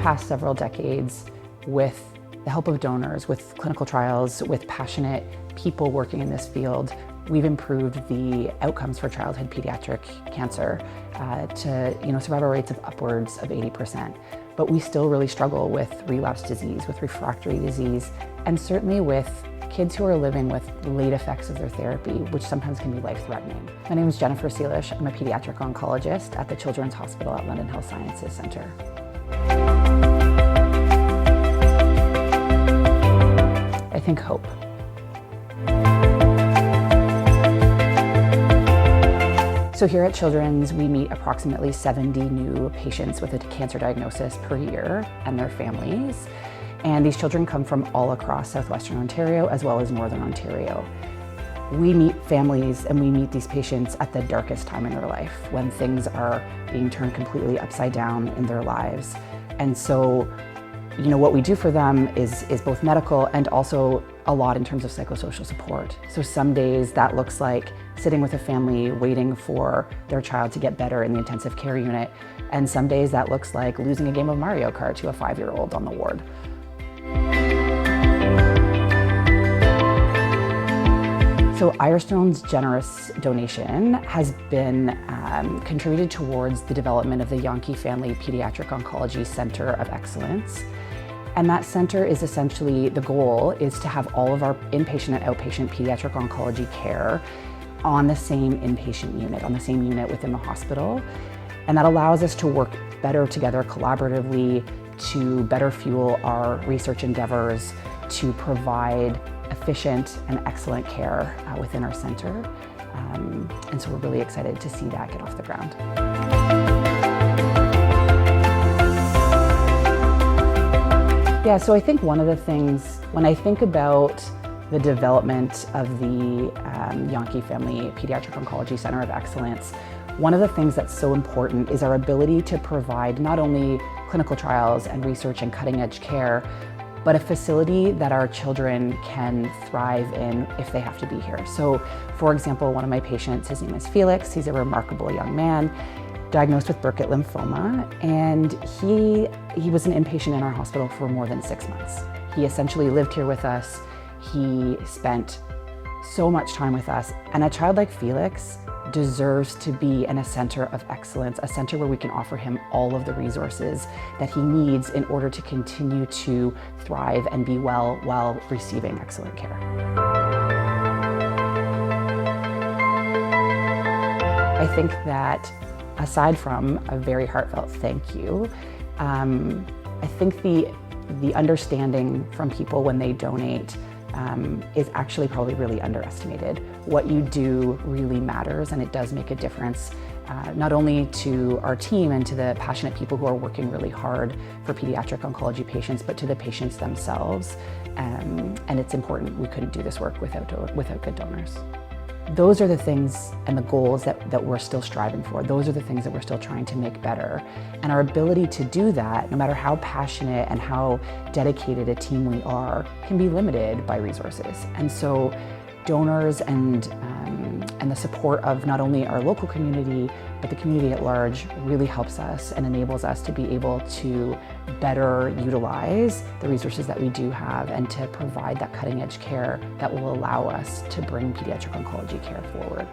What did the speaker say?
past several decades, with the help of donors, with clinical trials, with passionate people working in this field, we've improved the outcomes for childhood pediatric cancer to survival rates of upwards of 80%. But we still really struggle with relapse disease, with refractory disease, and certainly with kids who are living with late effects of their therapy, which sometimes can be life-threatening. My name is Jennifer Seelish. I'm a pediatric oncologist at the Children's Hospital at London Health Sciences Centre. I think hope. So here at Children's, we meet approximately 70 new patients with a cancer diagnosis per year and their families. And these children come from all across Southwestern Ontario as well as Northern Ontario. We meet families and we meet these patients at the darkest time in their life, when things are being turned completely upside down in their lives. And so, what we do for them is both medical and also a lot in terms of psychosocial support. So some days that looks like sitting with a family waiting for their child to get better in the intensive care unit. And some days that looks like losing a game of Mario Kart to a 5-year-old on the ward. So Ironstone's generous donation has been contributed towards the development of the Yankee Family Pediatric Oncology Center of Excellence. And that center is essentially, the goal is to have all of our inpatient and outpatient pediatric oncology care on the same inpatient unit, on the same unit within the hospital. And that allows us to work better together collaboratively to better fuel our research endeavors, to provide efficient and excellent care within our center. And so we're really excited to see that get off the ground. Yeah, so I think one of the things, when I think about the development of the Yankee Family Pediatric Oncology Center of Excellence, one of the things that's so important is our ability to provide not only clinical trials and research and cutting-edge care, but a facility that our children can thrive in if they have to be here. So, for example, one of my patients, his name is Felix. He's a remarkable young man, diagnosed with Burkitt lymphoma, and he was an inpatient in our hospital for more than 6 months. He essentially lived here with us. He spent so much time with us, and a child like Felix deserves to be in a center of excellence, a center where we can offer him all of the resources that he needs in order to continue to thrive and be well while receiving excellent care. I think that aside from a very heartfelt thank you, I think the understanding from people when they donate is actually probably really underestimated. What you do really matters, and it does make a difference, not only to our team and to the passionate people who are working really hard for pediatric oncology patients, but to the patients themselves. And it's important. We couldn't do this work without good donors. Those are the things and the goals that we're still striving for. Those are the things that we're still trying to make better. And our ability to do that, no matter how passionate and how dedicated a team we are, can be limited by resources. And so donors and the support of not only our local community, but the community at large really helps us and enables us to be able to better utilize the resources that we do have and to provide that cutting edge care that will allow us to bring pediatric oncology care forward.